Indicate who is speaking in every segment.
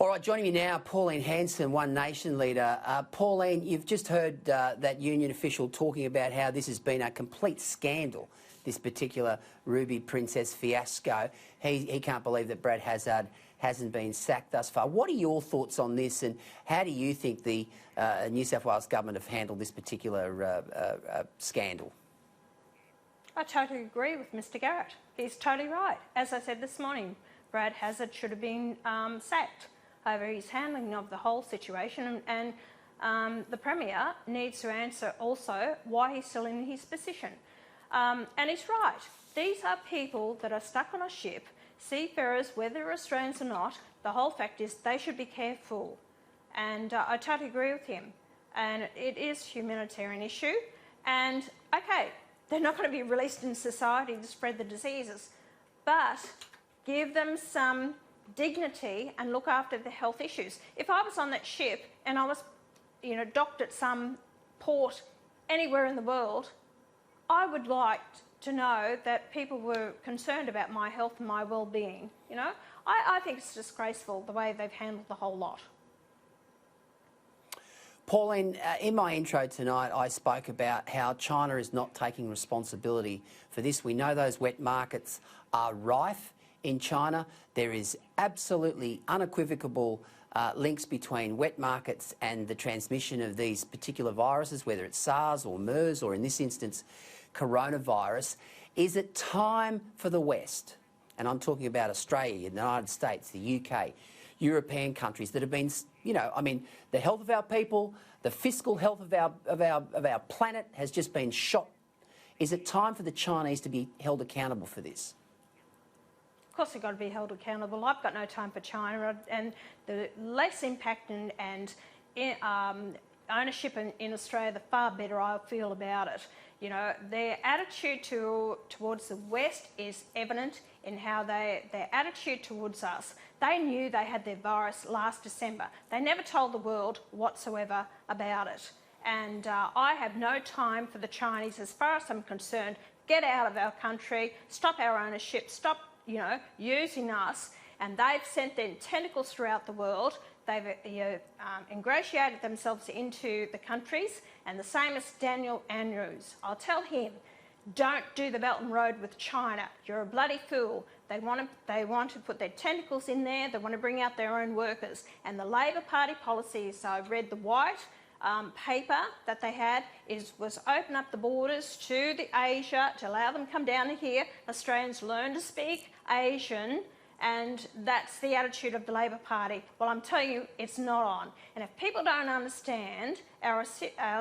Speaker 1: All right, joining me now, Pauline Hanson, One Nation leader. Pauline, you've just heard that union official talking about how this has been a complete scandal, this particular Ruby Princess fiasco. He can't believe that Brad Hazzard hasn't been sacked thus far. What are your thoughts on this, and how do you think the New South Wales government have handled this particular scandal?
Speaker 2: I totally agree with Mr Garrett. He's totally right. As I said this morning, Brad Hazzard should have been sacked over his handling of the whole situation, and the Premier needs to answer also why he's still in his position. And he's right. These are people that are stuck on a ship, seafarers, whether they're Australians or not. The whole fact is they should be careful. And I totally agree with him. And it is a humanitarian issue. And, okay, they're not going to be released in society to spread the diseases, but give them some dignity and look after the health issues. If I was on that ship and I was, docked at some port anywhere in the world, I would like to know that people were concerned about my health and my well-being. I think it's disgraceful the way they've handled the whole lot.
Speaker 1: Pauline, in my intro tonight, I spoke about how China is not taking responsibility for this. We know those wet markets are rife in China. There is absolutely unequivocal links between wet markets and the transmission of these particular viruses, whether it's SARS or MERS or, in this instance, coronavirus. Is it time for the West, and I'm talking about Australia, the United States, the UK, European countries that have been, the health of our people, the fiscal health of our planet has just been shot. Is it time for the Chinese to be held accountable for this?
Speaker 2: Of course they've got to be held accountable. I've got no time for China, and the less impact and ownership in Australia, the far better I feel about it. Their attitude towards the West is evident in how their attitude towards us. They knew they had their virus last December. They never told the world whatsoever about it. And I have no time for the Chinese as far as I'm concerned. Get out of our country, stop our ownership, stop using us. And they've sent their tentacles throughout the world. They've ingratiated themselves into the countries, and the same as Daniel Andrews. I'll tell him, don't do the Belt and Road with China. You're a bloody fool. They want to put their tentacles in there. They want to bring out their own workers. And the Labor Party policies, I read the white paper that they had, was open up the borders to Asia, to allow them to come down here. Australians learn to speak Asian, and that's the attitude of the Labor Party. Well, I'm telling you, it's not on. And if people don't understand our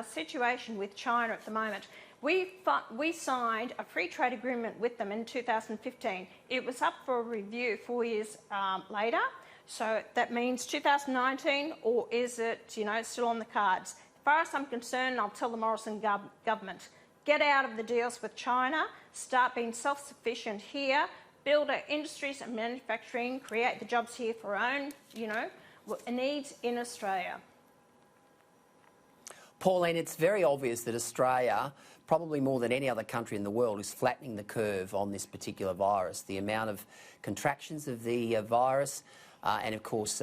Speaker 2: situation with China at the moment, we signed a free trade agreement with them in 2015. It was up for review 4 years later. So that means 2019, or is it, still on the cards? As far as I'm concerned, I'll tell the Morrison government, get out of the deals with China, start being self-sufficient here, build our industries and manufacturing, create the jobs here for our own, needs in Australia.
Speaker 1: Pauline, it's very obvious that Australia, probably more than any other country in the world, is flattening the curve on this particular virus. The amount of contractions of the virus, and of course,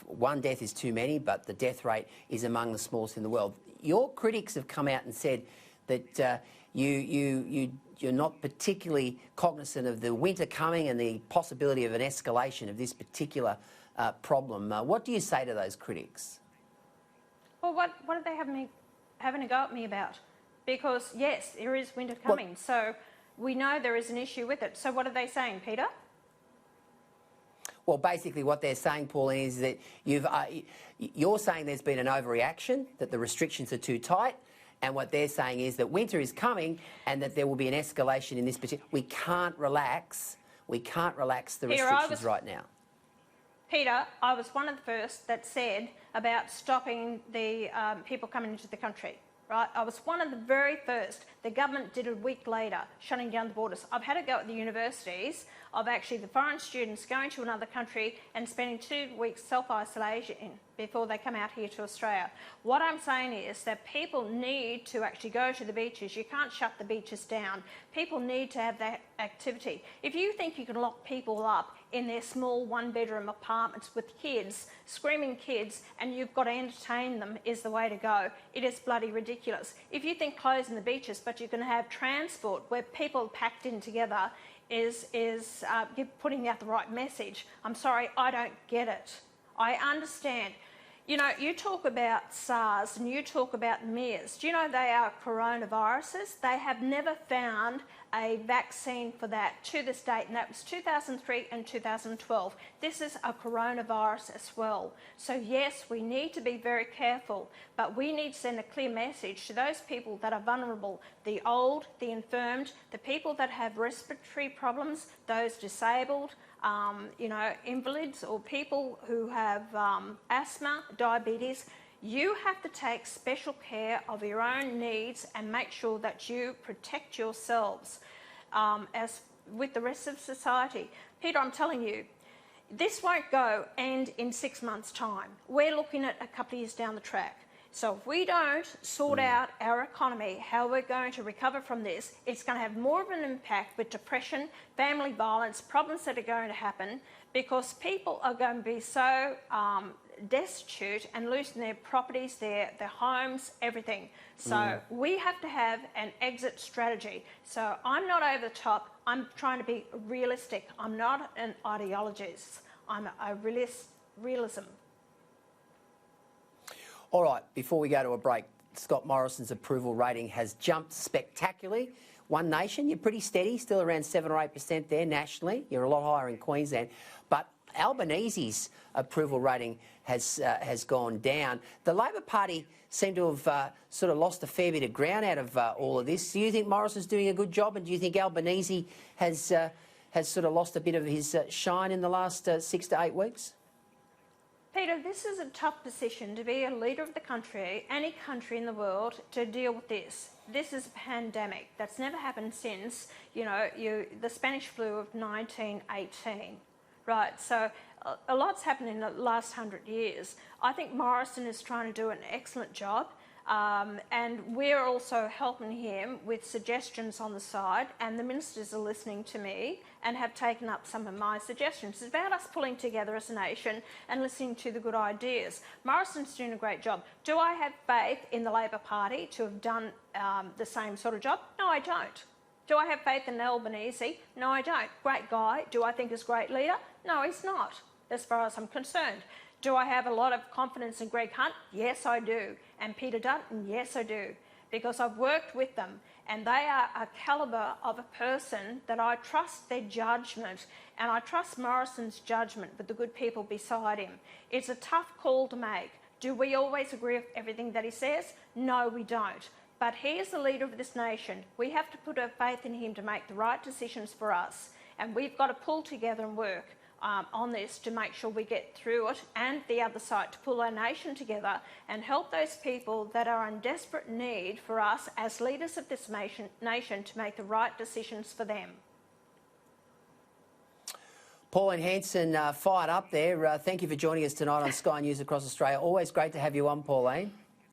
Speaker 1: one death is too many, but the death rate is among the smallest in the world. Your critics have come out and said that you're not particularly cognizant of the winter coming and the possibility of an escalation of this particular problem. What do you say to those critics?
Speaker 2: Well, what are they having a go at me about? Because, yes, there is winter coming, so we know there is an issue with it. So what are they saying, Peter?
Speaker 1: Well, basically what they're saying, Pauline, is that you're saying there's been an overreaction, that the restrictions are too tight, and what they're saying is that winter is coming and that there will be an escalation in this particular... We can't relax the restrictions right now.
Speaker 2: Peter, I was one of the first that said about stopping the people coming into the country, right? I was one of the very first. The government did a week later, shutting down the borders. I've had a go at the universities of actually the foreign students going to another country and spending 2 weeks self-isolation before they come out here to Australia. What I'm saying is that people need to actually go to the beaches. You can't shut the beaches down. People need to have that activity. If you think you can lock people up in their small one-bedroom apartments with kids, screaming kids, and you've got to entertain them is the way to go. It is bloody ridiculous. If you think closing the beaches, but you can have transport where people are packed in together is you're putting out the right message. I'm sorry, I don't get it. I understand. You know, you talk about SARS and you talk about MERS. Do you know they are coronaviruses? They have never found a vaccine for that to this date, and that was 2003 and 2012. This is a coronavirus as well. So yes, we need to be very careful, but we need to send a clear message to those people that are vulnerable, the old, the infirmed, the people that have respiratory problems, those disabled, you know, invalids or people who have asthma, diabetes. You have to take special care of your own needs and make sure that you protect yourselves as with the rest of society. Peter, I'm telling you, this won't go end in 6 months' time. We're looking at a couple of years down the track. So if we don't sort out our economy, how we're going to recover from this, it's going to have more of an impact with depression, family violence, problems that are going to happen because people are going to be so destitute and losing their properties, their homes, everything. So we have to have an exit strategy. So I'm not over the top. I'm trying to be realistic. I'm not an ideologist. I'm a realism.
Speaker 1: All right, before we go to a break, Scott Morrison's approval rating has jumped spectacularly. One Nation, you're pretty steady, still around 7 or 8% there nationally. You're a lot higher in Queensland. But Albanese's approval rating has gone down. The Labor Party seem to have sort of lost a fair bit of ground out of all of this. Do you think Morrison's doing a good job, and do you think Albanese has sort of lost a bit of his shine in the last 6 to 8 weeks?
Speaker 2: Peter, this is a tough position to be a leader of the country, any country in the world, to deal with this. This is a pandemic that's never happened since, you know, the Spanish flu of 1918. Right, so a lot's happened in the last 100 years. I think Morrison is trying to do an excellent job. And we're also helping him with suggestions on the side, and the ministers are listening to me and have taken up some of my suggestions. It's about us pulling together as a nation and listening to the good ideas. Morrison's doing a great job. Do I have faith in the Labor Party to have done the same sort of job? No, I don't. Do I have faith in Albanese? No, I don't. Great guy. Do I think he's a great leader? No, he's not, as far as I'm concerned. Do I have a lot of confidence in Greg Hunt? Yes, I do. And Peter Dutton? Yes, I do. Because I've worked with them and they are a calibre of a person that I trust their judgment, and I trust Morrison's judgment with the good people beside him. It's a tough call to make. Do we always agree with everything that he says? No, we don't. But he is the leader of this nation. We have to put our faith in him to make the right decisions for us. And we've got to pull together and work on this to make sure we get through it, and the other side, to pull our nation together and help those people that are in desperate need for us as leaders of this nation to make the right decisions for them.
Speaker 1: Pauline Hanson, fired up there. Thank you for joining us tonight on Sky News Across Australia. Always great to have you on, Pauline.